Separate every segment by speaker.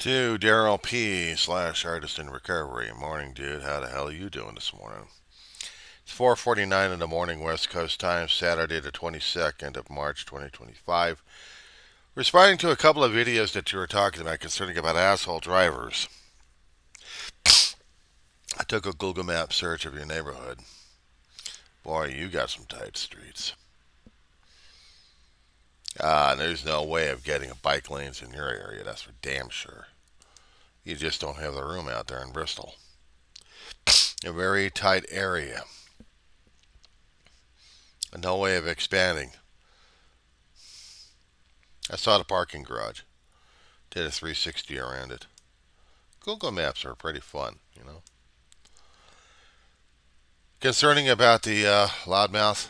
Speaker 1: To Darryl P / artist in recovery. Morning, dude. How the hell are you doing this morning? It's 4:49 in the morning, West Coast time, Saturday the 22nd of March, 2025. Responding to a couple of videos that you were talking about concerning about asshole drivers. I took a Google Map search of your neighborhood. Boy, you got some tight streets. There's no way of getting bike lanes in your area. That's for damn sure. You just don't have the room out there in Bristol. A very tight area. No way of expanding. I saw the parking garage. Did a 360 around it. Google Maps are pretty fun. Concerning about the loudmouth,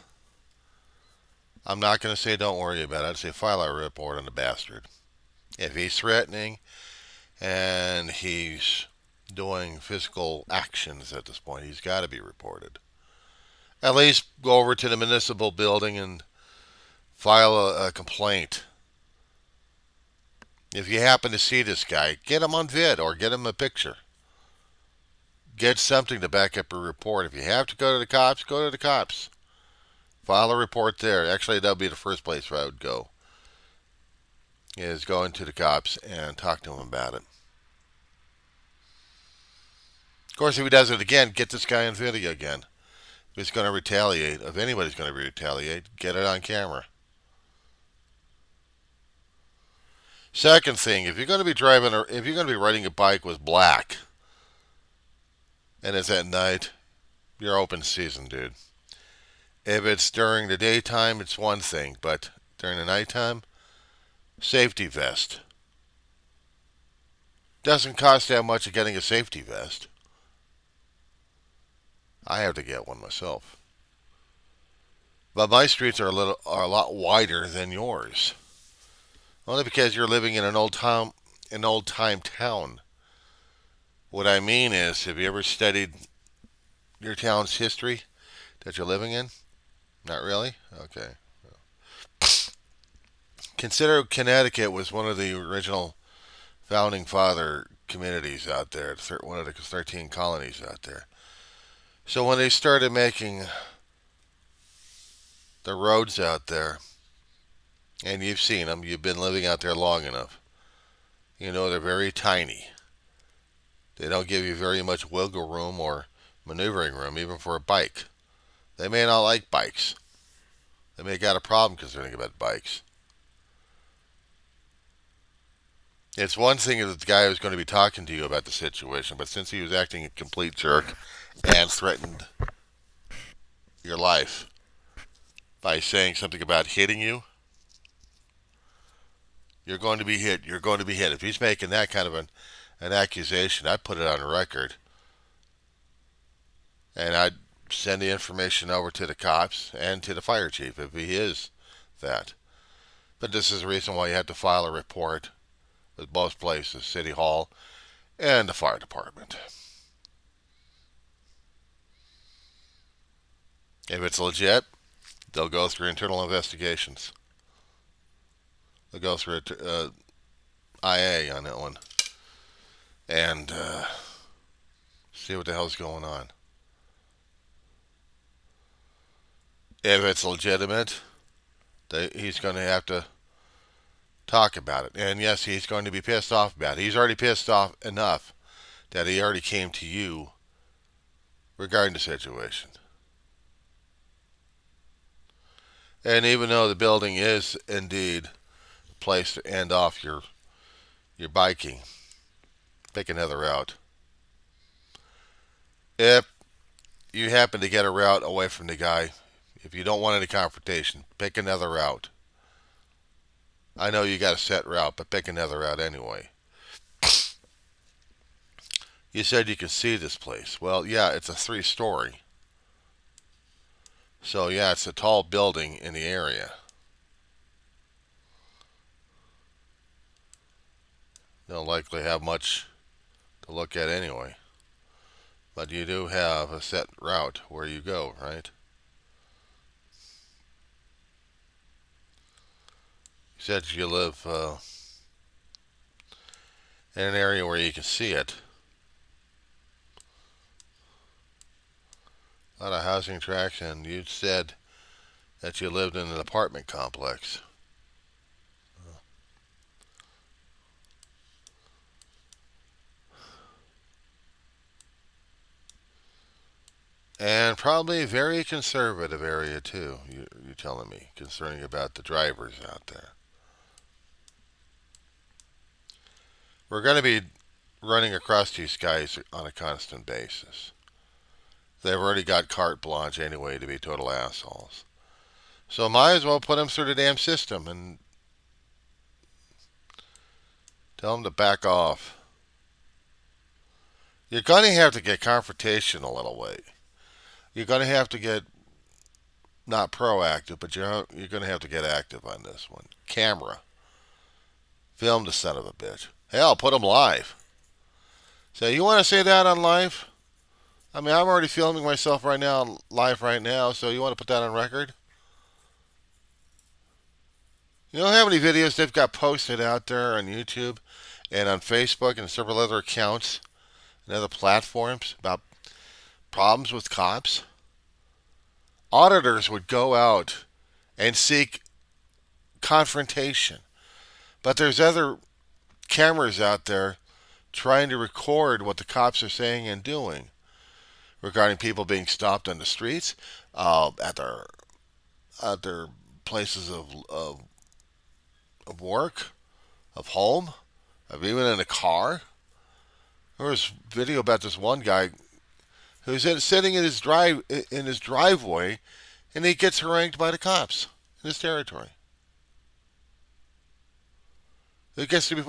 Speaker 1: I'm not going to say don't worry about it. I'd say file a report on the bastard. If he's threatening and he's doing physical actions at this point, he's got to be reported. At least go over to the municipal building and file a complaint. If you happen to see this guy, get him on vid or get him a picture. Get something to back up your report. If you have to go to the cops, go to the cops. File a report there. Actually, that would be the first place where I would go, is going to the cops and talk to them about it. Of course, if he does it again, get this guy on video again. If he's going to retaliate, if anybody's going to retaliate, get it on camera. Second thing, if you're going to be driving, or if you're going to be riding a bike with black, and it's at night, you're open season, dude. If it's during the daytime, it's one thing, but during the nighttime, safety vest. Doesn't cost that much of getting a safety vest. I have to get one myself. But my streets are a lot wider than yours. Only because you're living in an old time town. What I mean is, have you ever studied your town's history that you're living in? Not really? Okay. Consider Connecticut was one of the original founding father communities out there, one of the 13 colonies out there. So when they started making the roads out there, and you've seen them, you've been living out there long enough, you know they're very tiny. They don't give you very much wiggle room or maneuvering room, even for a bike. They may not like bikes. They may have got a problem concerning about bikes. It's one thing that the guy was going to be talking to you about the situation, but since he was acting a complete jerk and threatened your life by saying something about hitting you, you're going to be hit. You're going to be hit. If he's making that kind of an accusation, I'd put it on record. And I'd send the information over to the cops and to the fire chief if he is that. But this is the reason why you have to file a report with both places, City Hall and the fire department. If it's legit, they'll go through internal investigations. They'll go through IA on that one and see what the hell's going on. If it's legitimate, he's going to have to talk about it. And yes, he's going to be pissed off about it. He's already pissed off enough that he already came to you regarding the situation. And even though the building is indeed a place to end off your biking, pick another route. If you happen to get a route away from the guy, if you don't want any confrontation, pick another route. I know you got a set route, but pick another route anyway. You said you can see this place. Well, yeah, it's a 3-story. So, yeah, it's a tall building in the area. Don't likely have much to look at anyway. But you do have a set route where you go, right? You said you live in an area where you can see it. A lot of housing tracks, and you said that you lived in an apartment complex. And probably a very conservative area too, you're telling me, concerning about the drivers out there. We're going to be running across these guys on a constant basis. They've already got carte blanche anyway to be total assholes. So might as well put them through the damn system and tell them to back off. You're going to have to get confrontational a little way. You're going to have to get not proactive, but you're going to have to get active on this one. Camera. Film the son of a bitch. Hell, put them live. So you want to say that on live? I mean, I'm already filming myself right now, live right now, so you want to put that on record? You know how many videos they've got posted out there on YouTube and on Facebook and several other accounts and other platforms about problems with cops? Auditors would go out and seek confrontation. But there's other cameras out there trying to record what the cops are saying and doing regarding people being stopped on the streets, at their places of work, of home, of even in a car. There was video about this one guy who's sitting in his driveway, and he gets harangued by the cops in his territory. It gets to be,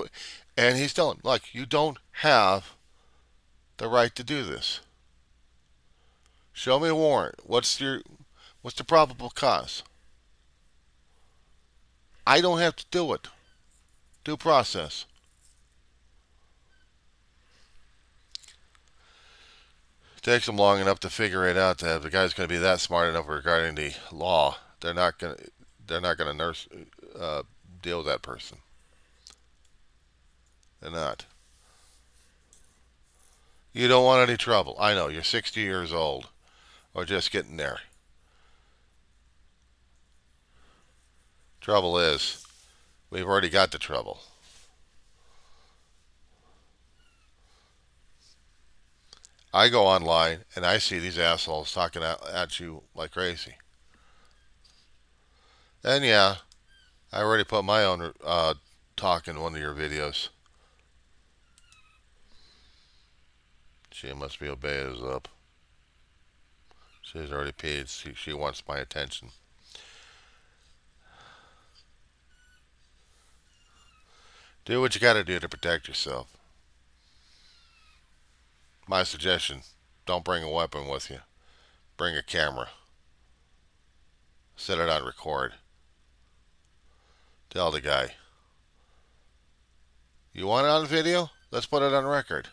Speaker 1: and he's telling him, "Look, you don't have the right to do this. Show me a warrant. What's the probable cause? I don't have to do it. Due process." It takes them long enough to figure it out that if the guy's going to be that smart enough regarding the law, they're not going to deal with that person. They're not. You don't want any trouble. I know, you're 60 years old or just getting there. Trouble is, we've already got the trouble. I go online and I see these assholes talking at you like crazy. And yeah, I already put my own talk in one of your videos. She must be obeyed up. She's already paid. She wants my attention. Do what you gotta do to protect yourself. My suggestion, don't bring a weapon with you. Bring a camera. Set it on record. Tell the guy, you want it on video? Let's put it on record.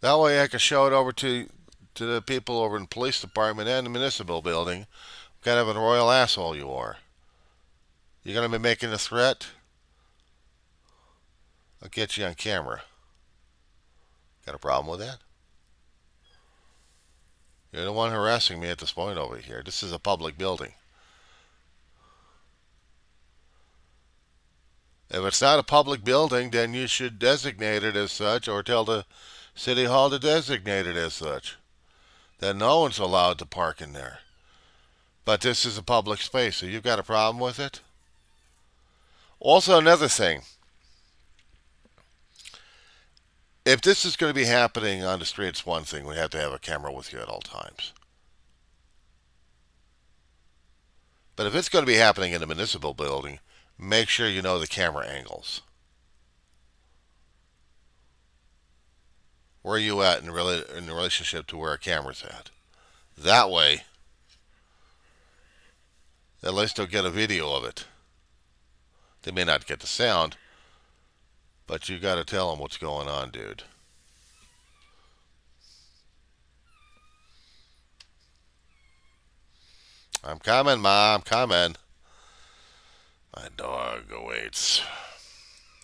Speaker 1: That way I can show it over to the people over in the police department and the municipal building what kind of a royal asshole you are. You're going to be making a threat? I'll get you on camera. Got a problem with that? You're the one harassing me at this point over here. This is a public building. If it's not a public building, then you should designate it as such or tell the City Hall to designate it as such. Then no one's allowed to park in there. But this is a public space, so you've got a problem with it? Also, another thing. If this is going to be happening on the street, it's one thing. We have to have a camera with you at all times. But if it's going to be happening in a municipal building, make sure you know the camera angles. Where are you at in relationship to where a camera's at? That way, at least they'll get a video of it. They may not get the sound, but you got to tell them what's going on, dude. I'm coming, Ma. I'm coming. My dog awaits.